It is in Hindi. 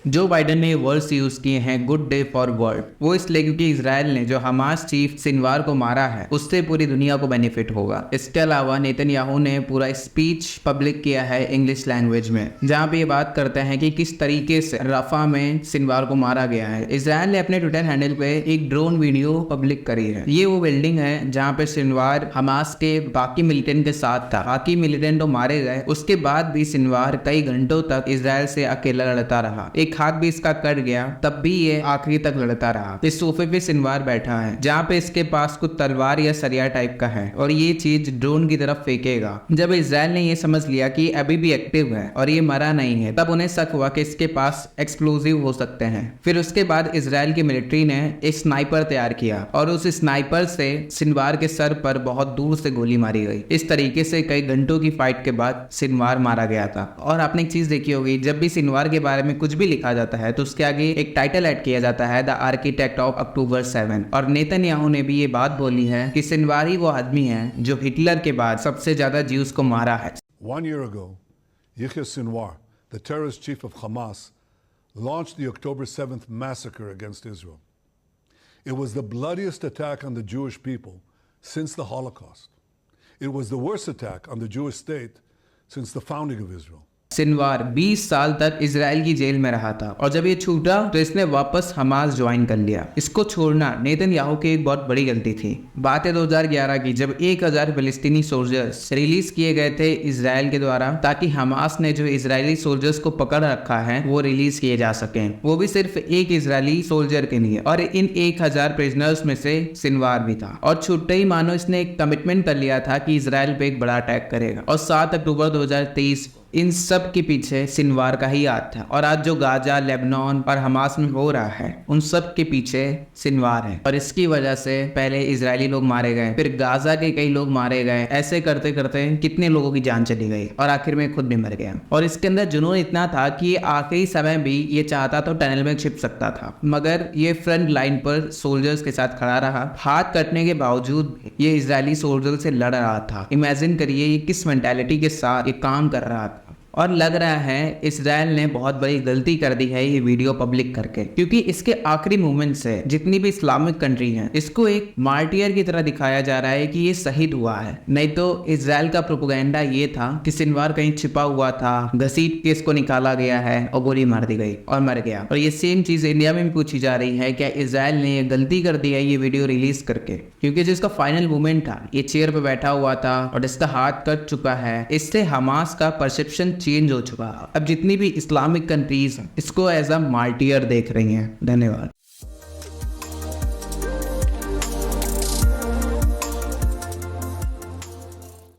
जो बाइडन ने वर्ड्स यूज किए हैं गुड डे फॉर वर्ल्ड, वो इसलिए क्योंकि इजराइल ने जो हमास चीफ सिनवार को मारा है उससे पूरी दुनिया को बेनिफिट होगा। इसके अलावा नेतन्याहू ने पूरा स्पीच पब्लिक किया है इंग्लिश लैंग्वेज में, जहाँ पे ये बात करते हैं कि किस तरीके से रफा में सिनवार को मारा गया है। इजराइल ने अपने ट्विटर हैंडल पे एक ड्रोन वीडियो पब्लिक करी है। ये वो बिल्डिंग है जहाँ पे सिनवार हमास के बाकी मिलिटेंट के साथ था। बाकी मिलिटेंट तो मारे गए, उसके बाद भी सिनवार कई घंटों तक इजराइल से अकेला लड़ता रहा। एक हाथ भी इसका कट गया, तब भी ये आखिरी तक लड़ता रहा। इस सोफे पे सिनवार बैठा है जहाँ पे इसके पास कुछ तलवार या सरिया टाइप का है और ये चीज ड्रोन की तरफ फेंकेगा। जब इजराइल ने ये समझ लिया कि अभी भी एक्टिव है और ये मरा नहीं है, तब उन्हें शक हुआ कि इसके पास एक्सप्लोजिव हो सकते हैं। फिर उसके बाद इजराइल की मिलिट्री ने एक स्नाइपर तैयार किया और उस स्नाइपर से सिनवार के सर पर बहुत दूर से गोली मारी गई। इस तरीके से कई घंटों की फाइट के बाद सिनवार मारा गया था। और आपने एक चीज देखी होगी, जब भी सिनवार के बारे में कुछ भी लिखा जाता है तो उसके आगे एक टाइटल ऐड किया जाता है, द आर्किटेक्ट ऑफ अक्टूबर 7। और नेतन्याहू ने भी ये बात बोली है कि सिनवार ही वो आदमी है जो हिटलर के बाद सबसे ज्यादा ज्यूज को मारा है। 1 year ago, Yahya Sinwar, the terrorist chief of Hamas, launched the October 7th massacre against Israel. It was the bloodiest attack on the Jewish people since the Holocaust. It was the worst attack on the Jewish state since the founding of Israel. Sinwar 20 साल तक इजराइल की जेल में रहा था और जब ये छूटा तो इसने वापस हमास ज्वाइन कर लिया। इसको छोड़ना नेतन्याहू की एक बहुत बड़ी गलती थी। बात है 2011 की, जब 1000 फिलिस्तीनी सोल्जर्स रिलीज किए गए थे इजराइल के द्वारा, ताकि हमास ने जो इजरायली सोल्जर्स को पकड़ रखा है वो रिलीज किए जा सके, वो भी सिर्फ एक इजरायली सोल्जर के लिए। और इन 1000 प्रिजनर्स में से सिनवार भी था। और छूटते ही मानो इसने एक कमिटमेंट कर लिया था कि इजराइल पे एक बड़ा अटैक करेगा। और 7 अक्टूबर 2023 इन सब के पीछे सिनवार का ही हाथ था। और आज जो गाजा, लेबनान और हमास में हो रहा है उन सब के पीछे सिनवार है। और इसकी वजह से पहले इजरायली लोग मारे गए, फिर गाजा के कई लोग मारे गए। ऐसे करते करते कितने लोगों की जान चली गई और आखिर में खुद भी मर गया। और इसके अंदर जुनून इतना था कि आखिरी समय भी ये चाहता तो टनल में छिप सकता था, मगर ये फ्रंट लाइन पर सोल्जर्स के साथ खड़ा रहा। हाथ कटने के बावजूद ये इजरायली सोल्जर से लड़ रहा था। इमेजिन करिए ये किस मेंटालिटी के साथ ये काम कर रहा था। और लग रहा है इजराइल ने बहुत बड़ी गलती कर दी है ये वीडियो पब्लिक करके, क्योंकि इसके आखिरी मूवमेंट से जितनी भी इस्लामिक कंट्री हैं इसको एक मार्टियर की तरह दिखाया जा रहा है कि ये शहीद हुआ है। नहीं तो इजराइल का प्रोपेगेंडा ये था कि सिनवार कहीं छिपा हुआ था, घसीट के इसको निकाला गया है और गोली मार दी गई और मर गया। और ये सेम चीज इंडिया में भी पूछी जा रही है, क्या इजराइल ने ये गलती कर दी है ये वीडियो रिलीज करके, क्योंकि जिसका फाइनल मूवमेंट था ये चेयर पे बैठा हुआ था और इसका हाथ कट चुका है। इससे हमास का परसेप्शन चेंज हो चुका। अब जितनी भी इस्लामिक कंट्रीज इसको एज अ मार्टियर देख रही हैं। धन्यवाद।